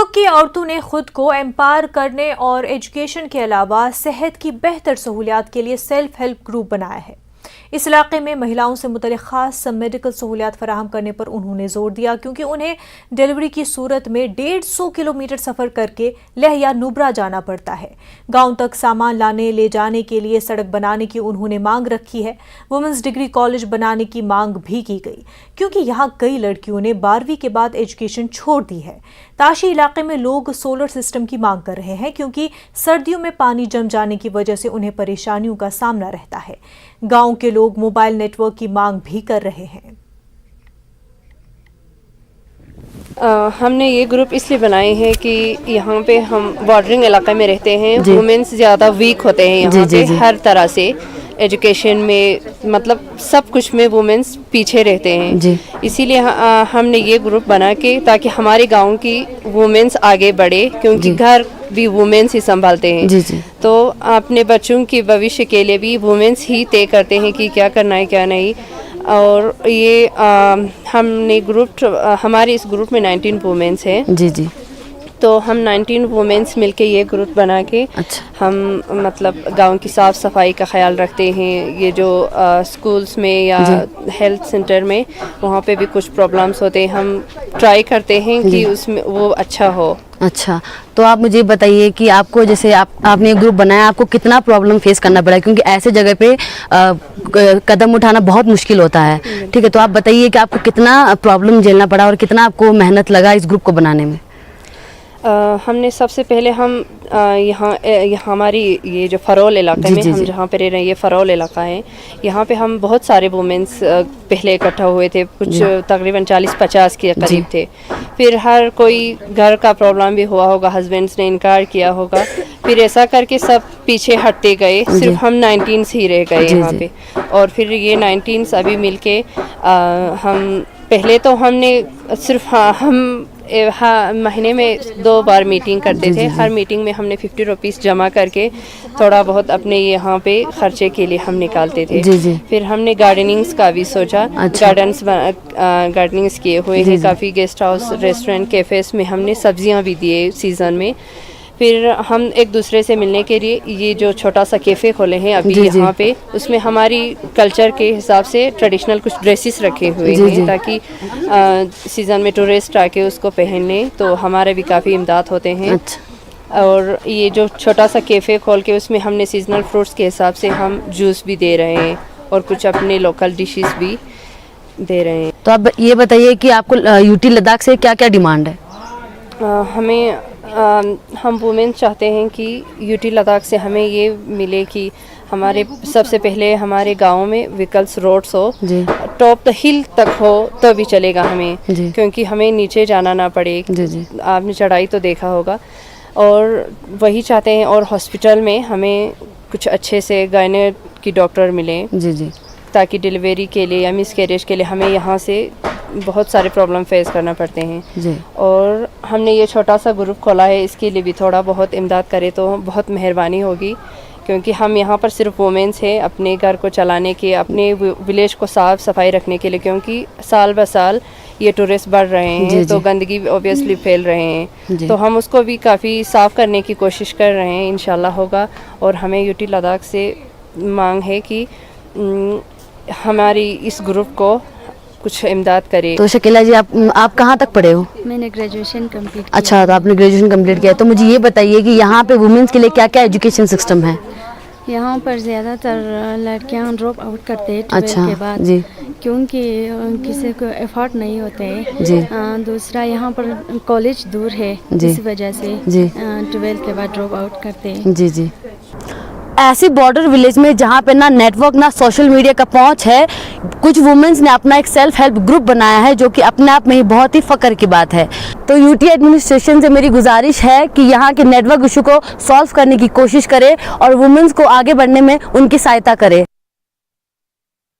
Network की औरतों ने खुद को एम्पावर करने और एजुकेशन के अलावा सेहत की बेहतर सहूलियात के लिए सेल्फ हेल्प ग्रुप बनाया है। इस इलाके में महिलाओं से मुतल्लिक खास मेडिकल सहूलियात फराहम करने पर उन्होंने जोर दिया, क्योंकि उन्हें डिलीवरी की सूरत में 150 किलोमीटर सफ़र करके लेह या नुब्रा जाना पड़ता है। गांव तक सामान लाने ले जाने के लिए सड़क बनाने की उन्होंने मांग रखी है। वुमेंस डिग्री कॉलेज बनाने की मांग भी की गई, क्योंकि यहाँ कई लड़कियों ने 12वीं के बाद एजुकेशन छोड़ दी है। ताशी इलाके में लोग सोलर सिस्टम की मांग कर रहे हैं, क्योंकि सर्दियों में पानी जम जाने की वजह से उन्हें परेशानियों का सामना रहता है। गांव के लोग मोबाइल नेटवर्क की मांग भी कर रहे हैं। हमने ये ग्रुप इसलिए बनाए हैं कि यहाँ पे हम बॉर्डरिंग इलाके में रहते हैं। वुमेन्स ज़्यादा वीक होते हैं यहाँ पे हर तरह से, एजुकेशन में मतलब सब कुछ में वुमेन्स पीछे रहते हैं। इसीलिए हमने ये ग्रुप बना के ताकि हमारे गांव की वुमेन्स आगे बढ़े, क्योंकि घर भी वुमेन्स ही संभालते हैं। तो अपने बच्चों के भविष्य के लिए भी वुमेन्स ही तय करते हैं कि क्या करना है क्या नहीं। और ये हमने ग्रुप, हमारे इस ग्रुप में 19 वुमेन्स हैं। तो हम 19 वुमेन्स मिलके ये ग्रुप बना के हम मतलब गांव की साफ़ सफाई का ख्याल रखते हैं। ये जो स्कूल्स में या हेल्थ सेंटर में वहाँ पे भी कुछ प्रॉब्लम्स होते हैं, हम ट्राई करते हैं कि उसमें वो अच्छा हो। अच्छा, तो आप मुझे बताइए कि आपको जैसे आपने ग्रुप बनाया, आपको कितना प्रॉब्लम फेस करना पड़ा, क्योंकि ऐसे जगह पे कदम उठाना बहुत मुश्किल होता है। ठीक है, तो आप बताइए कि आपको कितना प्रॉब्लम झेलना पड़ा और कितना आपको मेहनत लगा इस ग्रुप को बनाने में। हमने सबसे पहले हम यहाँ हमारी ये जो फरोल इलाके में हम जहाँ पे रह रहे हैं, ये फरोल इलाका है। यहाँ पे हम बहुत सारे वुमेन्स पहले इकट्ठा हुए थे, कुछ तकरीबन 40-50 के करीब थे। फिर हर कोई घर का प्रॉब्लम भी हुआ होगा, हस्बैंड्स ने इनकार किया होगा, फिर ऐसा करके सब पीछे हटते गए, सिर्फ हम 19 ही रह गए यहाँ पे। और फिर ये 19 अभी मिलके हम पहले तो हमने सिर्फ हम महीने में 2 बार मीटिंग करते थे। हर मीटिंग में हमने 50 रुपीज़ जमा करके थोड़ा बहुत अपने यहाँ पे खर्चे के लिए हम निकालते थे। फिर हमने गार्डनिंग्स का भी सोचा। गार्डनिंग्स किए हुए हैं काफ़ी, गेस्ट हाउस, रेस्टोरेंट, कैफ़ेज़ में हमने सब्जियाँ भी दिए सीज़न में। फिर हम एक दूसरे से मिलने के लिए ये जो छोटा सा कैफ़े खोले हैं अभी यहाँ पे, उसमें हमारी कल्चर के हिसाब से ट्रेडिशनल कुछ ड्रेसेस रखे हुए हैं, ताकि सीज़न में टूरिस्ट आके उसको पहने तो हमारे भी काफ़ी इमदाद होते हैं। और ये जो छोटा सा कैफ़े खोल के उसमें हमने सीजनल फ्रूट्स के हिसाब से हम जूस भी दे रहे हैं और कुछ अपने लोकल डिशेस भी दे रहे हैं। तो अब ये बताइए कि आपको यूटी लद्दाख से क्या क्या डिमांड है? हम वुमेन चाहते हैं कि यूटी लद्दाख से हमें ये मिले कि हमारे सबसे पहले हमारे गांव में व्हीकल्स, रोड्स हो, टॉप द हिल तक हो तो भी चलेगा हमें, क्योंकि हमें नीचे जाना ना पड़े। आपने चढ़ाई तो देखा होगा। और वही चाहते हैं, और हॉस्पिटल में हमें कुछ अच्छे से गायने की डॉक्टर मिले, ताकि डिलीवरी के लिए या मिसकैरेज के लिए हमें यहाँ से बहुत सारे प्रॉब्लम फेस करना पड़ते हैं। और हमने ये छोटा सा ग्रुप खोला है, इसके लिए भी थोड़ा बहुत इमदाद करे तो बहुत मेहरबानी होगी, क्योंकि हम यहाँ पर सिर्फ वुमेन्स हैं अपने घर को चलाने के, अपने विलेज को साफ़ सफाई रखने के लिए, क्योंकि साल ब साल ये टूरिस्ट बढ़ रहे हैं तो गंदगी ऑब्वियसली फैल रहे हैं। तो हम उसको भी काफ़ी साफ़ करने की कोशिश कर रहे हैं, इंशाल्लाह होगा। और हमें यूटी लद्दाख से मांग है कि हमारी इस ग्रुप को कुछ इमदाद करे। तो शकीला जी, आप कहाँ तक पढ़े हो? मैंने ग्रेजुएशन कंप्लीट किया। अच्छा, तो आपने ग्रेजुएशन कंप्लीट किया। तो मुझे ये बताइए कि यहाँ पे वुमेन्स के लिए क्या क्या एजुकेशन सिस्टम है? यहाँ पर ज़्यादातर लड़कियाँ ड्रॉप आउट करते हैं 12 के बाद, क्योंकि किसी को एफर्ट नहीं होते हैं। दूसरा, यहाँ पर कॉलेज दूर है, इस वजह से 12 के बाद ड्रॉप आउट करते हैं। ऐसे बॉर्डर विलेज में जहाँ पे ना नेटवर्क ना सोशल मीडिया का पहुँच है, कुछ वुमेन्स ने अपना एक सेल्फ हेल्प ग्रुप बनाया है, जो कि अपने आप में ही बहुत ही फ़ख्र की बात है। तो यूटी एडमिनिस्ट्रेशन से मेरी गुजारिश है कि यहाँ के नेटवर्क इशू को सॉल्व करने की कोशिश करे और वुमेन्स को आगे बढ़ने में उनकी सहायता करे।